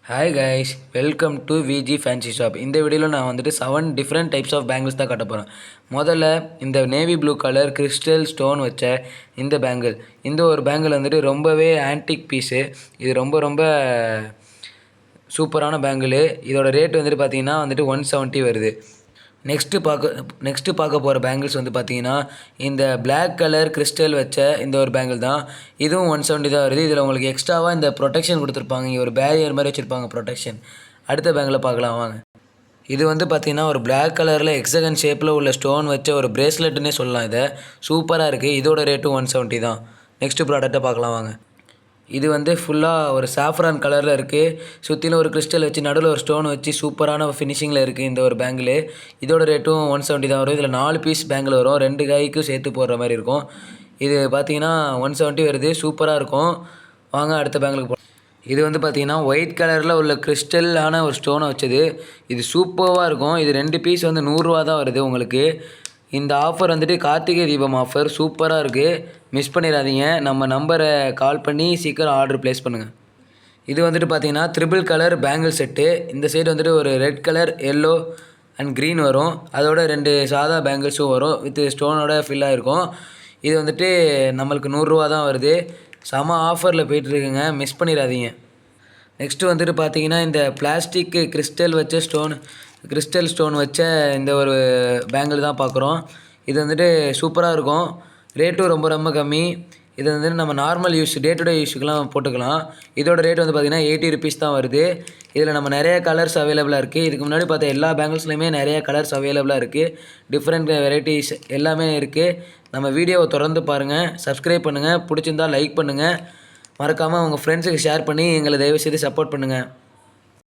Hi guys, welcome to Viji fancy shop. இந்த வீடியோவில் நான் வந்துட்டு 7 டிஃப்ரெண்ட் டைப்ஸ் ஆஃப் பேங்கிள்ஸ் தான் காட்ட போகிறேன். முதல்ல இந்த navy blue colour crystal stone வச்ச இந்த பேங்கிள். இந்த ஒரு பேங்கிள் வந்துட்டு ரொம்பவே ஆன்டிக் பீஸு. இது ரொம்ப சூப்பரான பேங்கிள். இதோட ரேட் வந்துட்டு பார்த்தீங்கன்னா வந்துட்டு 170 வருது. நெக்ஸ்ட்டு பார்க்க போகிற பேங்கிள்ஸ் வந்து பார்த்தீங்கன்னா இந்த பிளாக் கலர் கிறிஸ்டல் வச்ச இந்த ஒரு பேங்கிள் தான். இதுவும் 170 தான் வருது. இதில் உங்களுக்கு எக்ஸ்ட்ராவாக இந்த ப்ரொடெக்ஷன் கொடுத்துருப்பாங்க. இங்கே ஒரு பேரியர் மாதிரி வச்சுருப்பாங்க ப்ரொடெக்ஷன். அடுத்த பேங்கில் பார்க்கலாம் வாங்க. இது வந்து பார்த்தீங்கன்னா ஒரு பிளாக் கலரில் எக்ஸகன் ஷேப்பில் உள்ள ஸ்டோன் வச்ச ஒரு பிரேஸ்லெட்டுன்னே சொல்லலாம். இதை சூப்பராக இருக்குது. இதோட ரேட்டும் 170 தான். நெக்ஸ்ட்டு ப்ராடக்ட்டை பார்க்கலாம் வாங்க. இது வந்து ஃபுல்லாக ஒரு சாஃப்ரான் கலரில் இருக்குது. சுற்றிலும் ஒரு கிறிஸ்டல் வச்சு நடுவில் ஒரு ஸ்டோன் வச்சு சூப்பரான ஃபினிஷிங்கில் இருக்குது இந்த ஒரு பேங்கிள். இதோட ரேட்டும் 170 தான் வரும். இதில் 4 பீஸ் பேங்கிள் வரும். 2 கைக்கும் சேர்த்து போடுற மாதிரி இருக்கும். இது பார்த்தீங்கன்னா 170 வருது. சூப்பராக இருக்கும். வாங்க அடுத்த பேங்கிளுக்கு போ. இது வந்து பார்த்தீங்கன்னா ஒயிட் கலரில் உள்ள கிறிஸ்டலான ஒரு ஸ்டோனை வச்சது. இது சூப்பராக இருக்கும். இது 2 பீஸ் வந்து 100 ரூபா தான் வருது உங்களுக்கு. இந்த ஆஃபர் வந்துட்டு கார்த்திகை தீபம் ஆஃபர். சூப்பராக இருக்குது. மிஸ் பண்ணிடாதீங்க. நம்ம நம்பரை கால் பண்ணி சீக்கிரம் ஆர்டர் ப்ளேஸ் பண்ணுங்கள். இது வந்துட்டு பார்த்தீங்கன்னா ட்ரிபிள் கலர் பேங்கிள் செட்டு. இந்த சைடு வந்துட்டு ஒரு red colour, yellow and green வரும். அதோட 2 சாதா பேங்கிள்ஸும் வரும். வித் ஸ்டோனோட ஃபில்லாக இருக்கும். இது வந்துட்டு நம்மளுக்கு 100 ரூபா தான் வருது. செம ஆஃபரில் போயிட்டுருக்குங்க. மிஸ் பண்ணிடாதீங்க. நெக்ஸ்ட்டு வந்துட்டு பார்த்தீங்கன்னா இந்த பிளாஸ்டிக்கு கிறிஸ்டல் ஸ்டோன் வச்ச இந்த ஒரு பேங்கிள் தான் பார்க்குறோம். இது வந்துட்டு சூப்பராக இருக்கும். ரேட்டும் ரொம்ப கம்மி. இது வந்துட்டு நம்ம normal use, day to day யூஸுக்கெலாம் போட்டுக்கலாம். இதோட ரேட் வந்து பார்த்திங்கன்னா 80 ருபீஸ் தான் வருது. இதில் நம்ம நிறைய கலர்ஸ் அவைலபிளாக இருக்குது. இதுக்கு முன்னாடி பார்த்த எல்லா பேங்கிள்ஸ்லையுமே நிறைய கலர்ஸ் அவைலபிளாக இருக்குது. டிஃப்ரெண்ட் வெரைட்டிஸ் எல்லாமே இருக்குது. நம்ம வீடியோவை தொடர்ந்து பாருங்கள். சப்ஸ்கிரைப் பண்ணுங்கள். பிடிச்சிருந்தால் லைக் பண்ணுங்கள். மறக்காமல் உங்கள் ஃப்ரெண்ட்ஸுக்கு ஷேர் பண்ணி எங்களை தயவுசெய்து சப்போர்ட் பண்ணுங்கள்.